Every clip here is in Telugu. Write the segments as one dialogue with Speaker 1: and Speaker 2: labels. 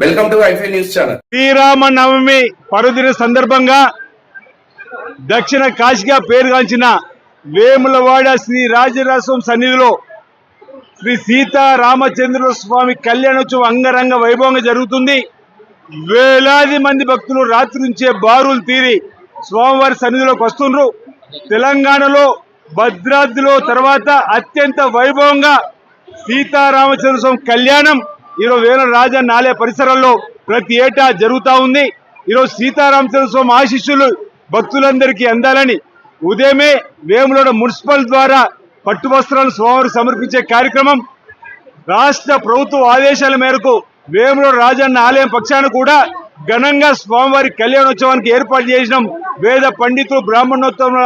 Speaker 1: వెల్కమ్ టు ఐఫై న్యూస్ ఛానల్.
Speaker 2: శ్రీరామ నవమి పర్వదిన సందర్భంగా దక్షిణ కాశీగా పేరుగాంచిన వేములవాడ శ్రీ రాజరాజస్వామి సన్నిధిలో శ్రీ సీతారామచంద్ర స్వామి కళ్యాణోత్సవం అంగరంగ వైభవంగా జరుగుతుంది. వేలాది మంది భక్తులు రాత్రి నుంచే బారులు తీరి స్వామివారి సన్నిధిలోకి వస్తుండ్రు. తెలంగాణలో భద్రాద్రిలో తర్వాత అత్యంత వైభవంగా సీతారామచంద్ర స్వామి కళ్యాణం ఈరోజు వేల రాజన్న ఆలయ పరిసరాల్లో ప్రతి ఏటా జరుగుతూ ఉంది. ఈరోజు సీతారామచంద్ర స్వామి ఆశీస్సులు భక్తులందరికీ అందాలని ఉదయమే వేములవాడ మున్సిపల్ ద్వారా పట్టు వస్త్రాలను స్వామివారికి సమర్పించే కార్యక్రమం రాష్ట్ర ప్రభుత్వ ఆదేశాల మేరకు వేములవాడ రాజన్న ఆలయం పక్షాన కూడా ఘనంగా స్వామివారి కళ్యాణోత్సవానికి ఏర్పాటు చేసినాం. వేద పండితులు బ్రాహ్మణోత్సవం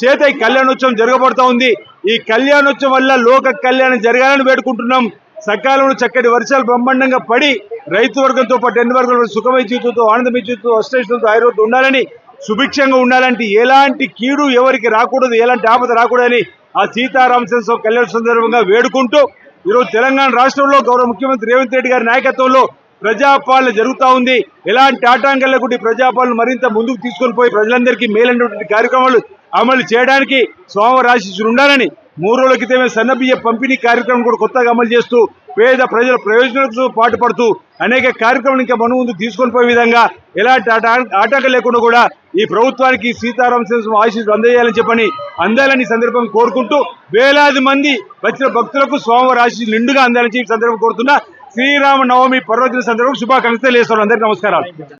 Speaker 2: చేత ఈ కళ్యాణోత్సవం జరగబడుతూ ఉంది. ఈ కళ్యాణోత్సవం వల్ల లోక కళ్యాణం జరగాలని వేడుకుంటున్నాం. సకాలంలో చక్కటి వర్షాలు బ్రహ్మాండంగా పడి రైతు వర్గంతో పాటు ఎన్ని వర్గాలు సుఖమయ జీవితంతో ఆనందమయ జీవితంతో అష్టైశ్వర్యంతో ఆయుర్వేదం ఉండాలని సుభిక్షంగా ఉండాలంటే ఎలాంటి కీడు ఎవరికి రాకూడదు, ఎలాంటి ఆపద రాకూడదని ఆ సీతారామచంద్ర కళ్యాణ సందర్భంగా వేడుకుంటూ ఈరోజు తెలంగాణ రాష్ట్రంలో గౌరవ ముఖ్యమంత్రి రేవంత్ రెడ్డి గారి నాయకత్వంలో ప్రజాపాలన జరుగుతూ ఉంది. ఎలాంటి ఆటంకాలు లేకుండా ప్రజాపాలన మరింత ముందుకు తీసుకొని పోయి ప్రజలందరికీ మేలైనటువంటి కార్యక్రమాలు అమలు చేయడానికి స్వామివారి ఆశీస్సులు ఉండాలని 3 రోజుల క్రితమే సన్నబియ్య పంపిణీ కార్యక్రమం కూడా కొత్తగా అమలు చేస్తూ పేద ప్రజల ప్రయోజనాలకు పాటుపడుతూ అనేక కార్యక్రమాలు ఇంకా మన ముందు తీసుకొని పోయే విధంగా ఎలాంటి ఆటంకం లేకుండా కూడా ఈ ప్రభుత్వానికి సీతారామచంద్ర ఆశీస్సులు అందజేయాలని చెప్పని అందాలని సందర్భంగా కోరుకుంటూ వేలాది మంది వచ్చిన భక్తులకు స్వామివారి ఆశీస్సులు నిండుగా అందాలని చెప్పి సందర్భం కోరుతున్నా. శ్రీరామ నవమి పర్వదిన సందర్భంగా శుభాకాంక్షలు తెలియజేస్తున్నాను. అందరికీ నమస్కారాలు.